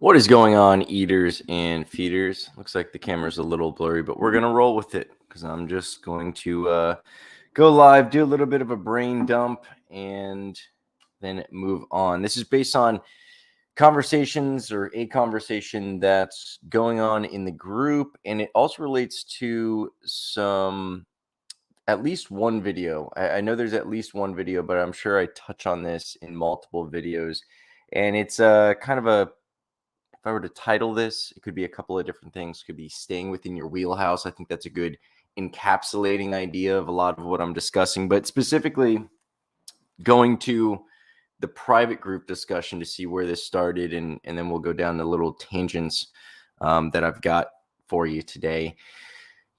What is going on, eaters and feeders? Looks like the camera's a little blurry, but we're going to roll with it because I'm just going to go live, do a little bit of a brain dump, and then move on. This is based on conversations or a conversation that's going on in the group, and it also relates to at least one video. I know there's at least one video, but I'm sure I touch on this in multiple videos. And it's kind of a if I were to title this, it could be a couple of different things. It could be staying within your wheelhouse. I think that's a good encapsulating idea of a lot of what I'm discussing, but specifically going to the private group discussion to see where this started, and then we'll go down the little tangents that I've got for you today.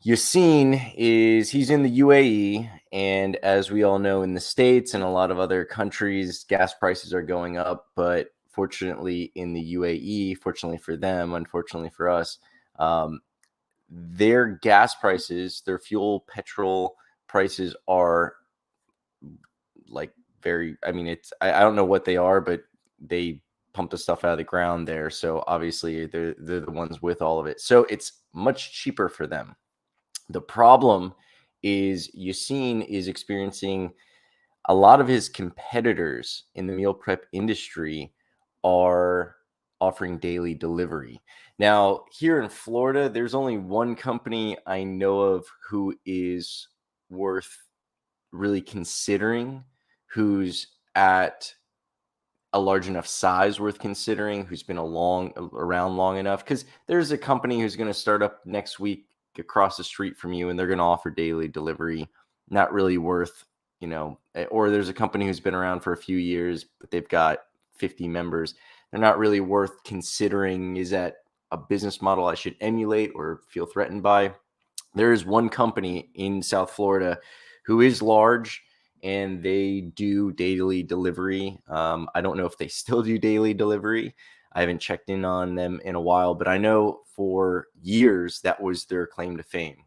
Yassine he's in the UAE, and as we all know, in the States and a lot of other countries, gas prices are going up, but fortunately in the UAE, fortunately for them, unfortunately for us, their gas prices, their petrol prices are like I don't know what they are, but they pump the stuff out of the ground there. So obviously they're the ones with all of it. So it's much cheaper for them. The problem is Yassine is experiencing a lot of his competitors in the meal prep industry are offering daily delivery. Now, here in Florida, there's only one company I know of who is worth really considering, who's at a large enough size worth considering, who's been around long enough, because there's a company who's going to start up next week across the street from you, and they're going to offer daily delivery. Not really worth, or there's a company who's been around for a few years, but they've got 50 members. They're not really worth considering. Is that a business model I should emulate or feel threatened by? There is one company in South Florida who is large, and they do daily delivery. I don't know if they still do daily delivery. I haven't checked in on them in a while, but I know for years that was their claim to fame.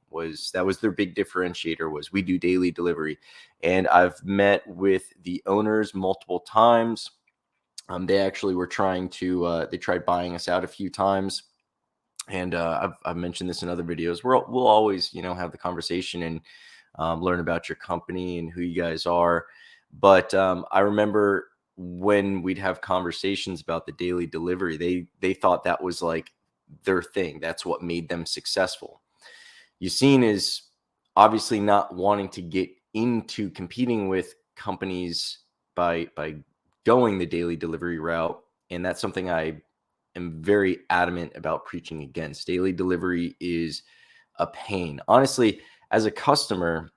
That was their big differentiator, was we do daily delivery. And I've met with the owners multiple times. They actually were trying to they tried buying us out a few times. And I've mentioned this in other videos. We'll always, have the conversation and learn about your company and who you guys are. But I remember when we'd have conversations about the daily delivery, they thought that was like their thing. That's what made them successful. Yassine is obviously not wanting to get into competing with companies by going the daily delivery route, and that's something I am very adamant about preaching against. Daily delivery is a pain. Honestly, as a customer,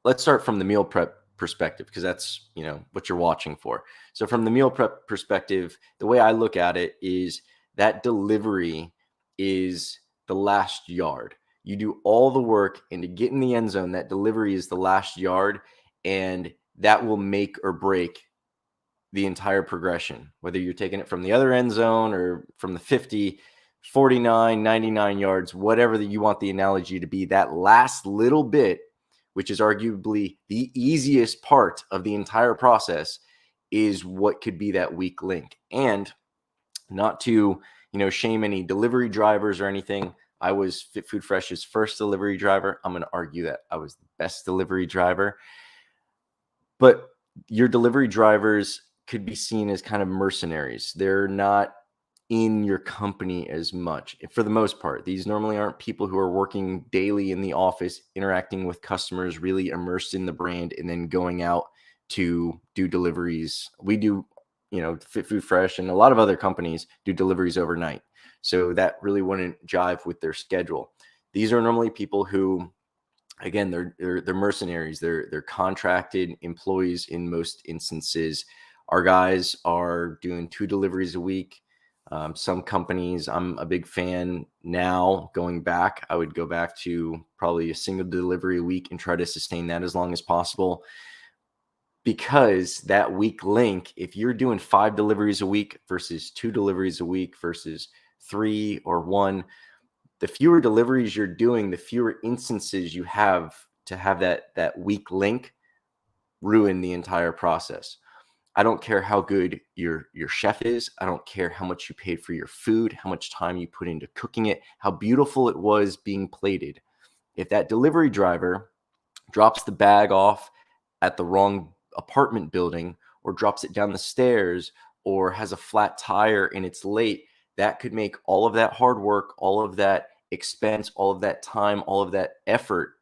let's start from the meal prep perspective, because that's, what you're watching for. So from the meal prep perspective, the way I look at it is that delivery is the last yard. You do all the work, and to get in the end zone, that delivery is the last yard, and that will make or break the entire progression, whether you're taking it from the other end zone or from the 50, 49, 99 yards, whatever that you want the analogy to be. That last little bit, which is arguably the easiest part of the entire process, is what could be that weak link. And not to, shame any delivery drivers or anything. I was Fit Food Fresh's first delivery driver. I'm going to argue that I was the best delivery driver. But your delivery drivers could be seen as kind of mercenaries. They're not in your company as much for the most part. These normally aren't people who are working daily in the office, interacting with customers, really immersed in the brand, and then going out to do deliveries. We do, Fit Food Fresh and a lot of other companies do deliveries overnight. So that really wouldn't jive with their schedule. These are normally people who, again, they're mercenaries. They're contracted employees in most instances. Our guys are doing 2 deliveries a week. Some companies, I'm a big fan now. Going back, I would go back to probably a single delivery a week and try to sustain that as long as possible. Because that weak link, if you're doing 5 deliveries a week versus 2 deliveries a week versus 3 or 1, the fewer deliveries you're doing, the fewer instances you have to have that weak link ruin the entire process. I don't care how good your chef is. I don't care how much you paid for your food, how much time you put into cooking it, how beautiful it was being plated. If that delivery driver drops the bag off at the wrong apartment building or drops it down the stairs or has a flat tire and it's late, that could make all of that hard work, all of that expense, all of that time, all of that effort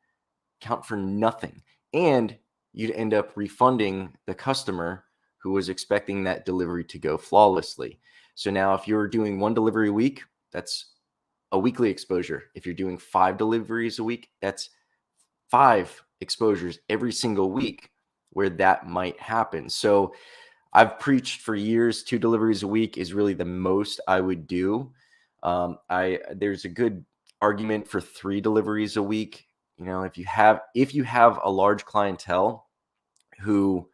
count for nothing. And you'd end up refunding the customer who was expecting that delivery to go flawlessly. So now if you're doing one delivery a week, that's a weekly exposure. If you're doing 5 deliveries a week, that's 5 exposures every single week where that might happen. So I've preached for years 2 deliveries a week is really the most I would do. There's a good argument for 3 deliveries a week. You know, if you have a large clientele who,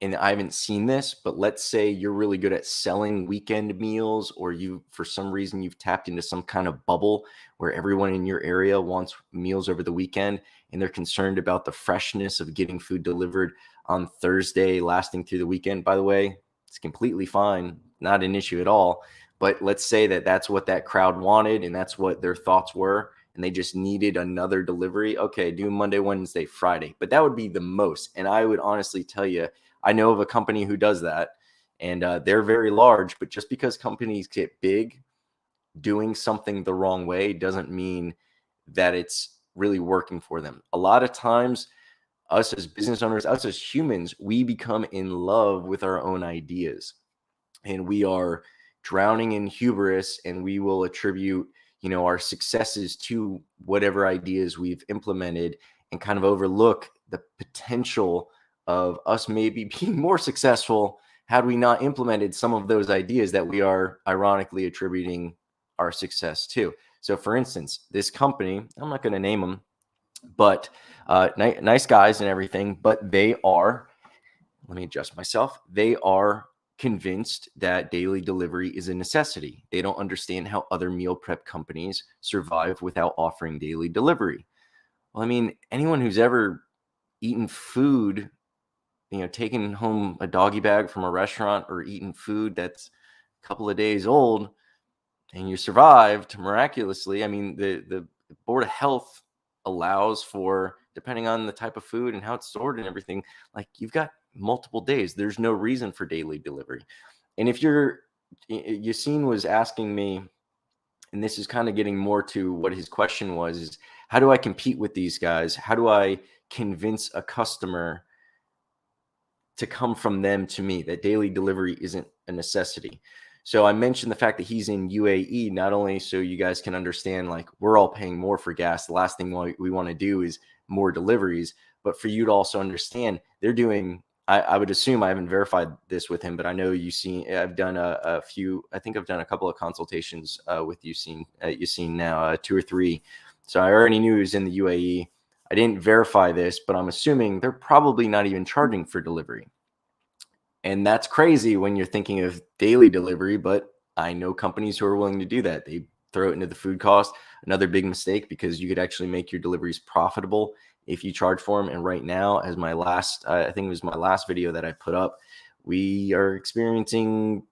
and I haven't seen this, but let's say you're really good at selling weekend meals, or you, for some reason, you've tapped into some kind of bubble where everyone in your area wants meals over the weekend and they're concerned about the freshness of getting food delivered on Thursday, lasting through the weekend. By the way, it's completely fine, not an issue at all. But let's say that that's what that crowd wanted and that's what their thoughts were, and they just needed another delivery. Okay, do Monday, Wednesday, Friday. But that would be the most. And I would honestly tell you, I know of a company who does that, and they're very large, but just because companies get big, doing something the wrong way doesn't mean that it's really working for them. A lot of times, us as business owners, us as humans, we become in love with our own ideas, and we are drowning in hubris, and we will attribute, our successes to whatever ideas we've implemented and kind of overlook the potential of us maybe being more successful had we not implemented some of those ideas that we are ironically attributing our success to. So for instance, this company, I'm not going to name them, but nice guys and everything, but they are, let me adjust myself, they are convinced that daily delivery is a necessity. They don't understand how other meal prep companies survive without offering daily delivery. Well, I mean, anyone who's ever eaten food, taking home a doggy bag from a restaurant or eating food that's a couple of days old and you survived miraculously. I mean, the Board of Health allows for, depending on the type of food and how it's stored and everything, like you've got multiple days. There's no reason for daily delivery. And if Yassine was asking me, and this is kind of getting more to what his question was, is how do I compete with these guys? How do I convince a customer to come from them to me, that daily delivery isn't a necessity? So I mentioned the fact that he's in UAE, not only so you guys can understand, like, we're all paying more for gas. The last thing we want to do is more deliveries, but for you to also understand they're doing, I would assume, I haven't verified this with him, but I know I've done a few, I think I've done a couple of consultations with Yassine now, 2 or 3. So I already knew he was in the UAE. I didn't verify this, but I'm assuming they're probably not even charging for delivery. And that's crazy when you're thinking of daily delivery, but I know companies who are willing to do that. They throw it into the food cost. Another big mistake, because you could actually make your deliveries profitable if you charge for them. And right now, as I think it was my last video that I put up, we are experiencing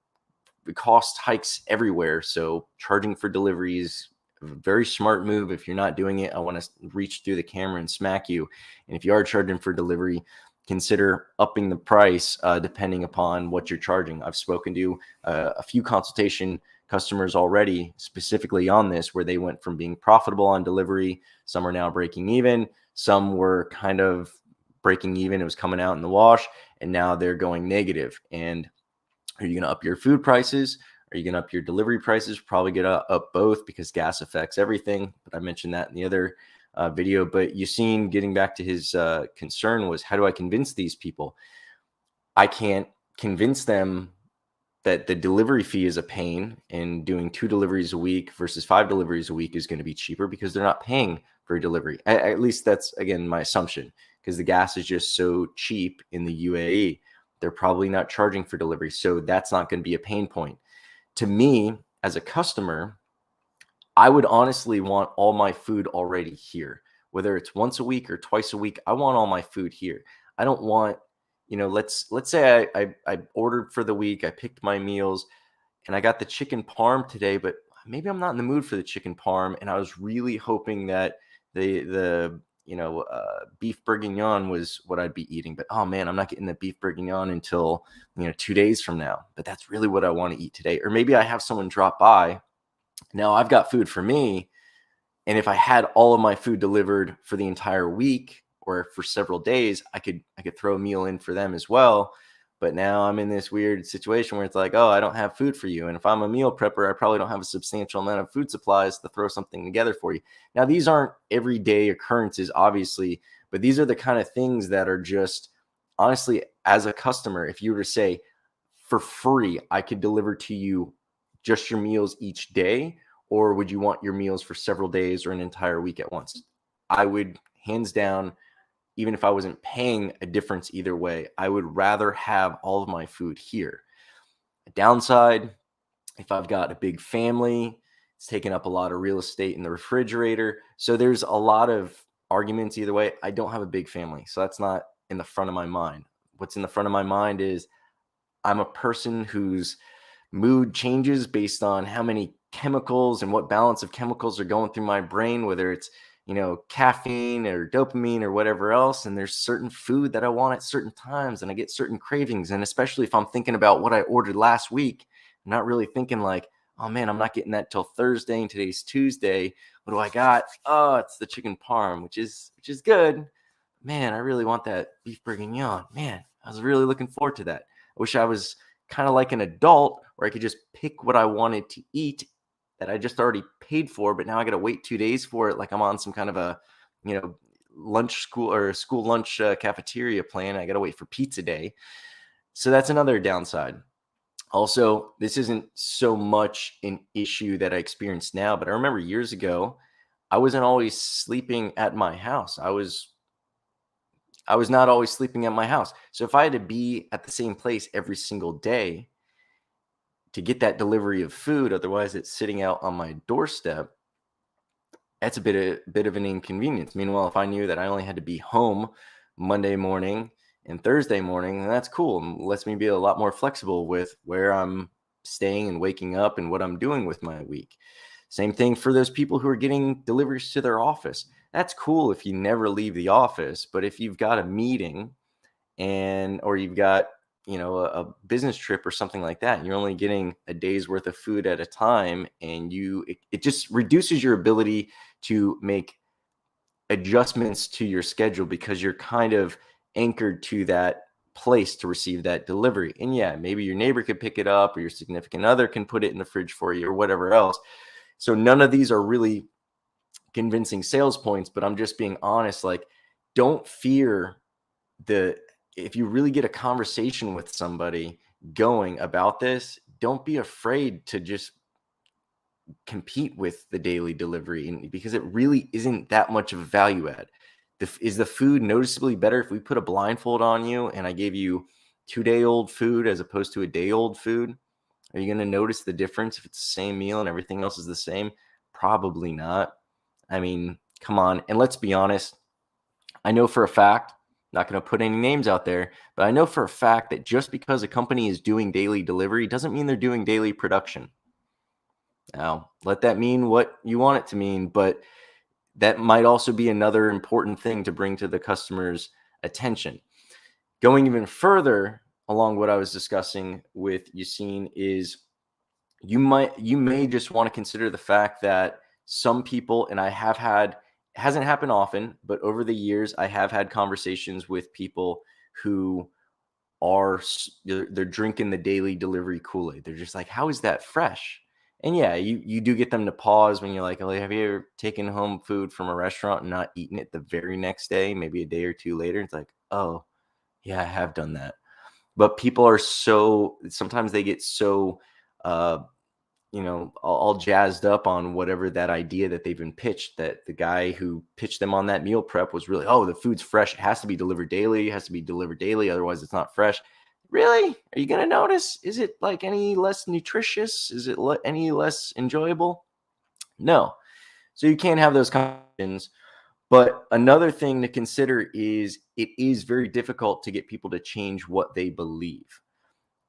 cost hikes everywhere. So charging for deliveries, a very smart move. If you're not doing it, I want to reach through the camera and smack you. And if you are charging for delivery, consider upping the price depending upon what you're charging. I've spoken to a few consultation customers already specifically on this, where they went from being profitable on delivery. Some are now breaking even. Some were kind of breaking even. It was coming out in the wash, and now they're going negative. And are you going to up your food prices? Are you going to up your delivery prices? Probably going to up both, because gas affects everything. But I mentioned that in the other video. But Yassine, getting back to his concern, was, how do I convince these people? I can't convince them that the delivery fee is a pain, and doing 2 deliveries a week versus 5 deliveries a week is going to be cheaper, because they're not paying for a delivery. At least that's, again, my assumption, because the gas is just so cheap in the UAE. They're probably not charging for delivery. So that's not going to be a pain point. To me, as a customer, I would honestly want all my food already here, whether it's once a week or twice a week. I want all my food here. I don't want, let's say I ordered for the week, I picked my meals, and I got the chicken parm today, but maybe I'm not in the mood for the chicken parm, and I was really hoping that the beef bourguignon was what I'd be eating. But oh man, I'm not getting the beef bourguignon until 2 days from now. But that's really what I want to eat today. Or maybe I have someone drop by. Now I've got food for me, and if I had all of my food delivered for the entire week or for several days, I could throw a meal in for them as well. But now I'm in this weird situation where it's like, oh, I don't have food for you. And if I'm a meal prepper, I probably don't have a substantial amount of food supplies to throw something together for you. Now, these aren't everyday occurrences, obviously, but these are the kind of things that are just, honestly, as a customer, if you were to say, for free, I could deliver to you just your meals each day, or would you want your meals for several days or an entire week at once? I would, hands down, even if I wasn't paying a difference either way, I would rather have all of my food here. A downside, if I've got a big family, it's taking up a lot of real estate in the refrigerator. So there's a lot of arguments either way. I don't have a big family, so that's not in the front of my mind. What's in the front of my mind is I'm a person whose mood changes based on how many chemicals and what balance of chemicals are going through my brain, whether it's caffeine or dopamine or whatever else. And there's certain food that I want at certain times, and I get certain cravings. And especially if I'm thinking about what I ordered last week, I'm not really thinking like, oh man, I'm not getting that till Thursday and today's Tuesday. What do I got? Oh, it's the chicken parm, which is good. Man, I really want that beef bourguignon. Man, I was really looking forward to that. I wish I was kind of like an adult where I could just pick what I wanted to eat that I just already paid for, but now I got to wait 2 days for it. Like I'm on some kind of a, lunch school or school lunch cafeteria plan. I got to wait for pizza day. So that's another downside. Also, this isn't so much an issue that I experience now, but I remember years ago, I wasn't always sleeping at my house. I was not always sleeping at my house. So if I had to be at the same place every single day to get that delivery of food, otherwise it's sitting out on my doorstep, that's a bit of an inconvenience. Meanwhile, if I knew that I only had to be home Monday morning and Thursday morning, then that's cool. And lets me be a lot more flexible with where I'm staying and waking up and what I'm doing with my week. Same thing for those people who are getting deliveries to their office. That's cool if you never leave the office, but if you've got a meeting or you've got a business trip or something like that, and you're only getting a day's worth of food at a time, and it just reduces your ability to make adjustments to your schedule because you're kind of anchored to that place to receive that delivery. And yeah, maybe your neighbor could pick it up, or your significant other can put it in the fridge for you, or whatever else. So none of these are really convincing sales points, but I'm just being honest. Like, don't fear if you really get a conversation with somebody going about this, don't be afraid to just compete with the daily delivery, because it really isn't that much of a value add. Is the food noticeably better if we put a blindfold on you and I gave you 2-day-old food as opposed to a day-old food? Are you going to notice the difference if it's the same meal and everything else is the same? Probably not. I mean, come on. And let's be honest. I know for a fact, not going to put any names out there, but I know for a fact that just because a company is doing daily delivery doesn't mean they're doing daily production. Now, let that mean what you want it to mean, but that might also be another important thing to bring to the customer's attention. Going even further along what I was discussing with Yassine is you may just want to consider the fact that some people, and it hasn't happened often, but over the years, I have had conversations with people who they're drinking the daily delivery Kool-Aid. They're just like, how is that fresh? And yeah, you do get them to pause when you're like, oh, have you ever taken home food from a restaurant and not eaten it the very next day, maybe a day or two later? It's like, oh, yeah, I have done that. But people are sometimes they get so, all jazzed up on whatever that idea that they've been pitched, that the guy who pitched them on that meal prep was really, oh, the food's fresh. It has to be delivered daily. Otherwise it's not fresh. Really? Are you going to notice? Is it like any less nutritious? Is it any less enjoyable? No. So you can't have those conversations. But another thing to consider is it is very difficult to get people to change what they believe.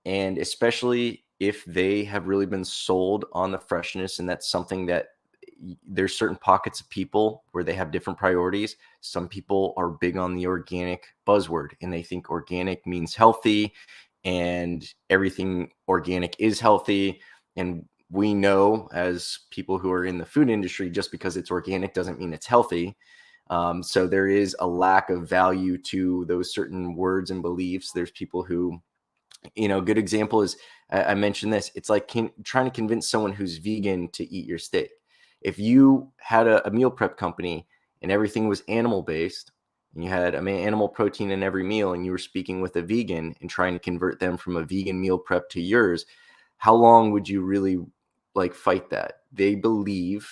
And especially if they have really been sold on the freshness, and that's something that there's certain pockets of people where they have different priorities. Some people are big on the organic buzzword, and they think organic means healthy and everything organic is healthy. And we know, as people who are in the food industry, just because it's organic doesn't mean it's healthy. So there is a lack of value to those certain words and beliefs. There's people who, good example is, I mentioned this. It's like trying to convince someone who's vegan to eat your steak. If you had a meal prep company and everything was animal based, and you had animal protein in every meal, and you were speaking with a vegan and trying to convert them from a vegan meal prep to yours, how long would you really fight that? They believe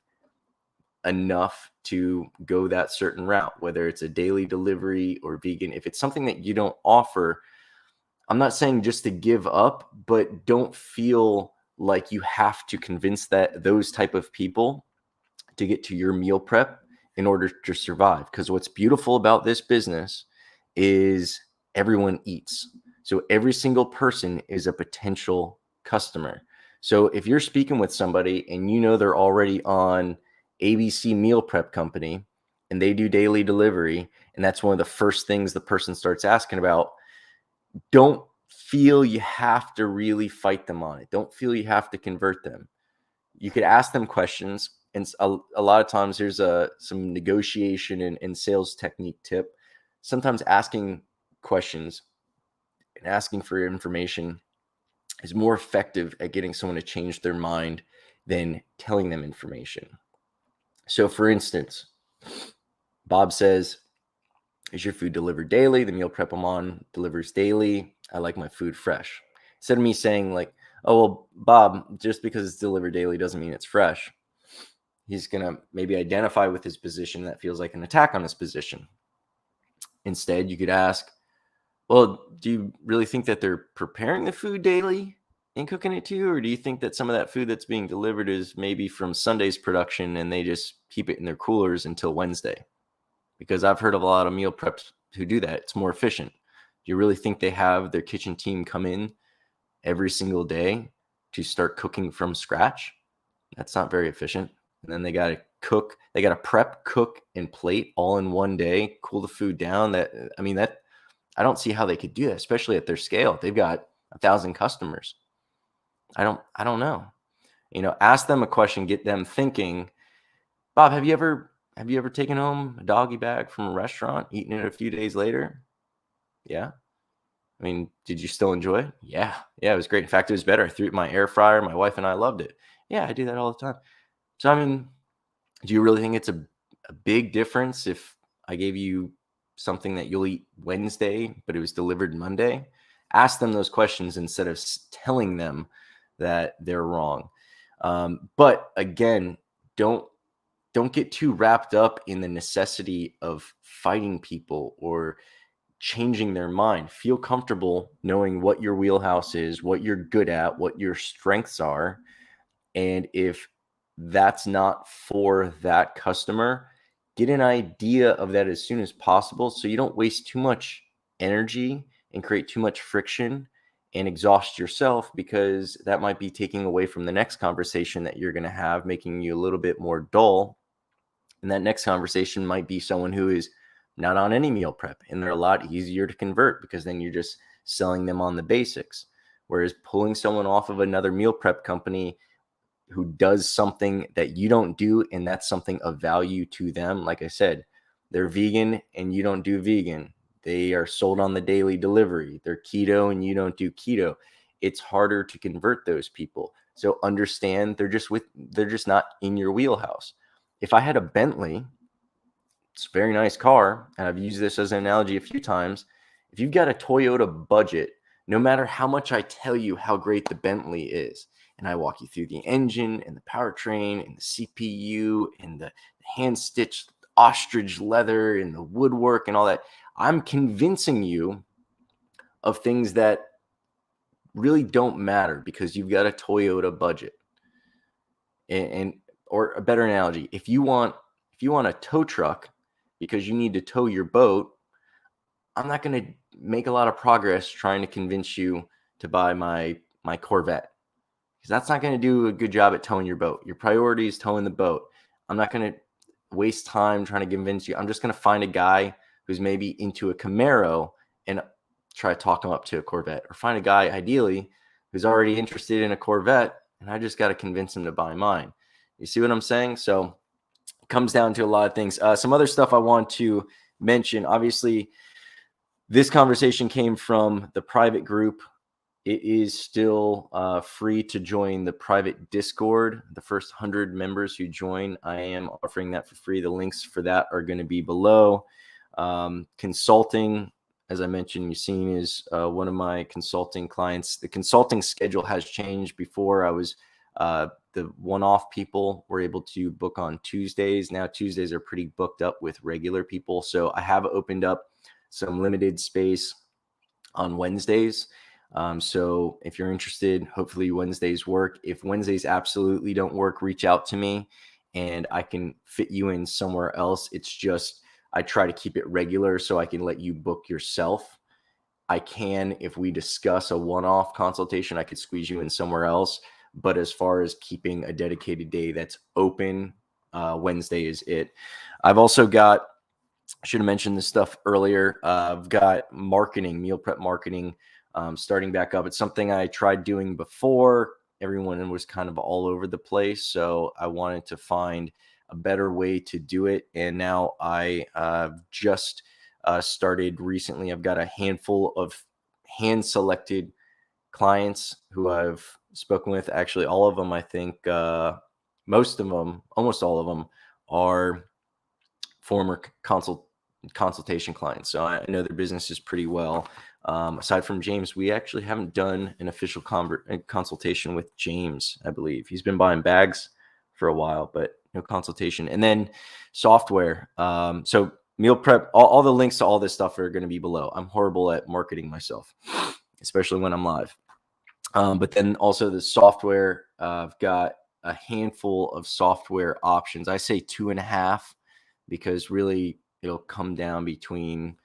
enough to go that certain route, whether it's a daily delivery or vegan. If it's something that you don't offer, I'm not saying just to give up, but don't feel like you have to convince those type of people to get to your meal prep in order to survive. Because what's beautiful about this business is everyone eats. So every single person is a potential customer. So if you're speaking with somebody and they're already on ABC Meal Prep Company and they do daily delivery, and that's one of the first things the person starts asking about, don't feel you have to really fight them on it. Don't feel you have to convert them. You could ask them questions. And a lot of times there's some negotiation and sales technique tip. Sometimes asking questions and asking for information is more effective at getting someone to change their mind than telling them information. So for instance, Bob says, is your food delivered daily? The meal prep I'm on delivers daily. I like my food fresh. Instead of me saying oh, well, Bob, just because it's delivered daily doesn't mean it's fresh. He's going to maybe identify with his position that feels like an attack on his position. Instead, you could ask, well, do you really think that they're preparing the food daily and cooking it to you? Or do you think that some of that food that's being delivered is maybe from Sunday's production and they just keep it in their coolers until Wednesday? Because I've heard of a lot of meal preps who do that. It's more efficient. Do you really think they have their kitchen team come in every single day to start cooking from scratch? That's not very efficient. And then they got to cook, they got to prep, cook, and plate all in one day, cool the food down. I don't see how they could do that, especially at their scale. They've got 1,000 customers. I don't know. Ask them a question, get them thinking. Bob, have you ever taken home a doggy bag from a restaurant, eaten it a few days later? Yeah. Did you still enjoy it? Yeah. Yeah, it was great. In fact, it was better. I threw it in my air fryer. My wife and I loved it. Yeah, I do that all the time. So, do you really think it's a big difference if I gave you something that you'll eat Wednesday, but it was delivered Monday? Ask them those questions instead of telling them that they're wrong. But again, don't get too wrapped up in the necessity of fighting people or changing their mind. Feel comfortable knowing what your wheelhouse is, what you're good at, what your strengths are. And if that's not for that customer, get an idea of that as soon as possible so you don't waste too much energy and create too much friction and exhaust yourself, because that might be taking away from the next conversation that you're going to have, making you a little bit more dull. And that next conversation might be someone who is not on any meal prep, and they're a lot easier to convert because then you're just selling them on the basics. Whereas pulling someone off of another meal prep company who does something that you don't do, and that's something of value to them. Like I said, they're vegan and you don't do vegan. They are sold on the daily delivery. They're keto and you don't do keto. It's harder to convert those people. So understand they're just not in your wheelhouse. If I had a Bentley, it's a very nice car, and I've used this as an analogy a few times. If you've got a Toyota budget, no matter how much I tell you how great the Bentley is, and I walk you through the engine and the powertrain and the CPU and the hand-stitched ostrich leather and the woodwork and all that, I'm convincing you of things that really don't matter because you've got a Toyota budget. Or a better analogy, if you want a tow truck because you need to tow your boat, I'm not going to make a lot of progress trying to convince you to buy my Corvette, because that's not going to do a good job at towing your boat. Your priority is towing the boat. I'm not going to waste time trying to convince you. I'm just going to find a guy who's maybe into a Camaro and try to talk him up to a Corvette, or find a guy ideally who's already interested in a Corvette, and I just got to convince him to buy mine. You see what I'm saying? So it comes down to a lot of things. Some other stuff I want to mention. Obviously, this conversation came from the private group. It is still free to join the private Discord. The first 100 members who join, I am offering that for free. The links for that are going to be below. Consulting, as I mentioned, Yassine is one of my consulting clients. The consulting schedule has changed. Before, I was the one-off people were able to book on Tuesdays. Now Tuesdays are pretty booked up with regular people. So I have opened up some limited space on Wednesdays. So if you're interested, hopefully Wednesdays work. If Wednesdays absolutely don't work, reach out to me and I can fit you in somewhere else. It's just, I try to keep it regular so I can let you book yourself. I can, if we discuss a one-off consultation, I could squeeze you in somewhere else. But as far as keeping a dedicated day that's open, Wednesday is it. I've also got, I should have mentioned this stuff earlier. I've got marketing, meal prep marketing, starting back up. It's something I tried doing before. Everyone was kind of all over the place. So I wanted to find a better way to do it. And now I just started recently. I've got a handful of hand-selected clients who I've spoken with. Actually, all of them, I think most of them, almost all of them, are former consultation clients. So I know their businesses pretty well. Aside from James, we actually haven't done an official consultation with James, I believe. He's been buying bags for a while, but no consultation. And then software. So meal prep, all the links to all this stuff are going to be below. I'm horrible at marketing myself, especially when I'm live. But then also the software, I've got a handful of software options. I say 2.5 because really it'll come down between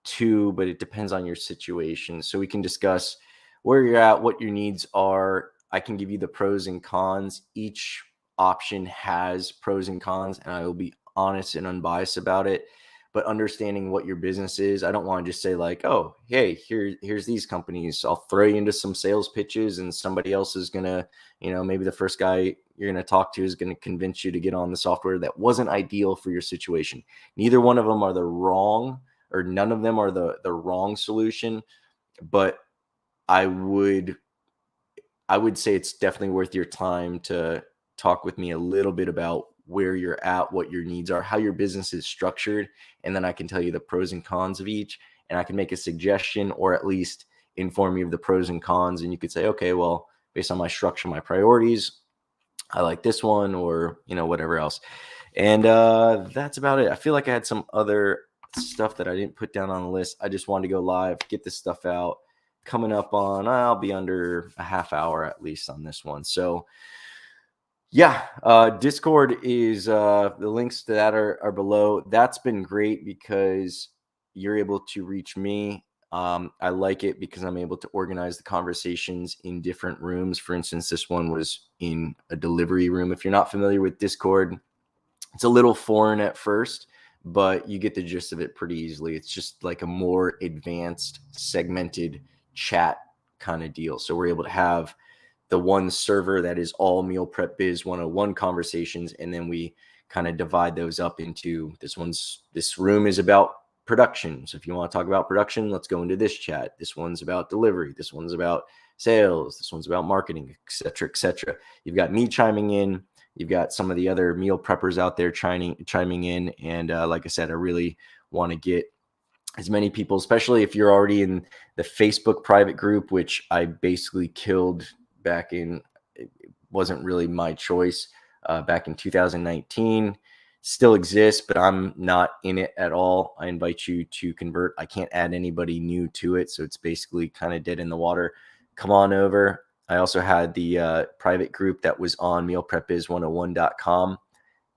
2, but it depends on your situation. So we can discuss where you're at, what your needs are. I can give you the pros and cons. Each option has pros and cons, and I will be honest and unbiased about it. But understanding what your business is, I don't want to just say like, oh, hey, here's these companies. I'll throw you into some sales pitches and somebody else is going to, maybe the first guy you're going to talk to is going to convince you to get on the software that wasn't ideal for your situation. Neither one of them are the wrong, or none of them are the wrong solution. But I would say it's definitely worth your time to talk with me a little bit about where you're at, what your needs are, how your business is structured. And then I can tell you the pros and cons of each, and I can make a suggestion or at least inform you of the pros and cons. And you could say, okay, well, based on my structure, my priorities, I like this one, or, whatever else. And that's about it. I feel like I had some other stuff that I didn't put down on the list. I just wanted to go live, get this stuff out. Coming up on, I'll be under a half hour at least on this one. So yeah, Discord is the links to that are below. That's been great because you're able to reach me. I like it because I'm able to organize the conversations in different rooms. For instance, this one was in a delivery room. If you're not familiar with Discord, it's a little foreign at first, but you get the gist of it pretty easily. It's just like a more advanced segmented chat kind of deal. So we're able to have the one server that is all Meal Prep Biz 101 conversations, and then we kind of divide those up into this room is about production. So if you want to talk about production, let's go into this chat. This one's about delivery. This one's about sales. This one's about marketing, et cetera, et cetera. You've got me chiming in. You've got some of the other meal preppers out there chiming in. And like I said, I really want to get as many people, especially if you're already in the Facebook private group, which I basically killed back in, it wasn't really my choice, back in 2019. Still exists, but I'm not in it at all. I invite you to convert. I can't add anybody new to it, so it's basically kind of dead in the water. Come on over. I also had the private group that was on mealprepbiz101.com.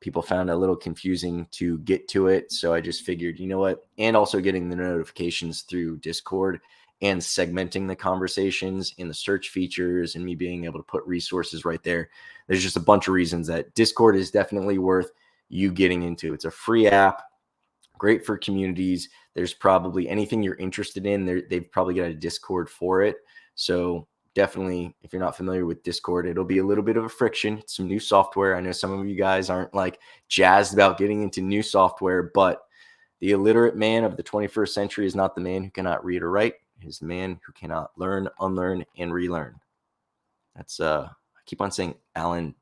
people found it a little confusing to get to it. So I just figured, you know what? And also getting the notifications through Discord and segmenting the conversations in the search features and me being able to put resources right there. There's just a bunch of reasons that Discord is definitely worth you getting into. It's a free app, great for communities. There's probably anything you're interested in, they've probably got a Discord for it. So definitely, if you're not familiar with Discord, it'll be a little bit of a friction. It's some new software. I know some of you guys aren't like jazzed about getting into new software, but the illiterate man of the 21st century is not the man who cannot read or write. He's the man who cannot learn, unlearn, and relearn. That's I keep on saying Alan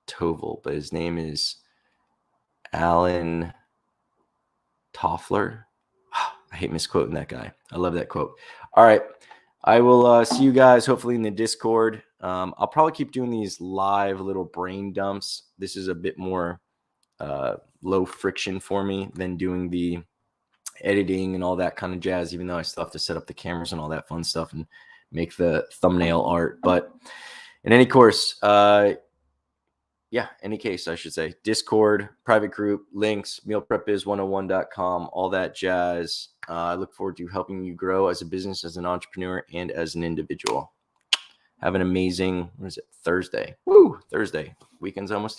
Tovel, but his name is Alan Toffler. I hate misquoting that guy. I love that quote. All right. I will see you guys hopefully in the Discord. I'll probably keep doing these live little brain dumps. This is a bit more low friction for me than doing the editing and all that kind of jazz, even though I still have to set up the cameras and all that fun stuff and make the thumbnail art. But in any course, any case, I should say, Discord, private group, links, mealprepbiz101.com, all that jazz. I look forward to helping you grow as a business, as an entrepreneur, and as an individual. Have an amazing, Thursday. Woo! Thursday. Weekend's almost here.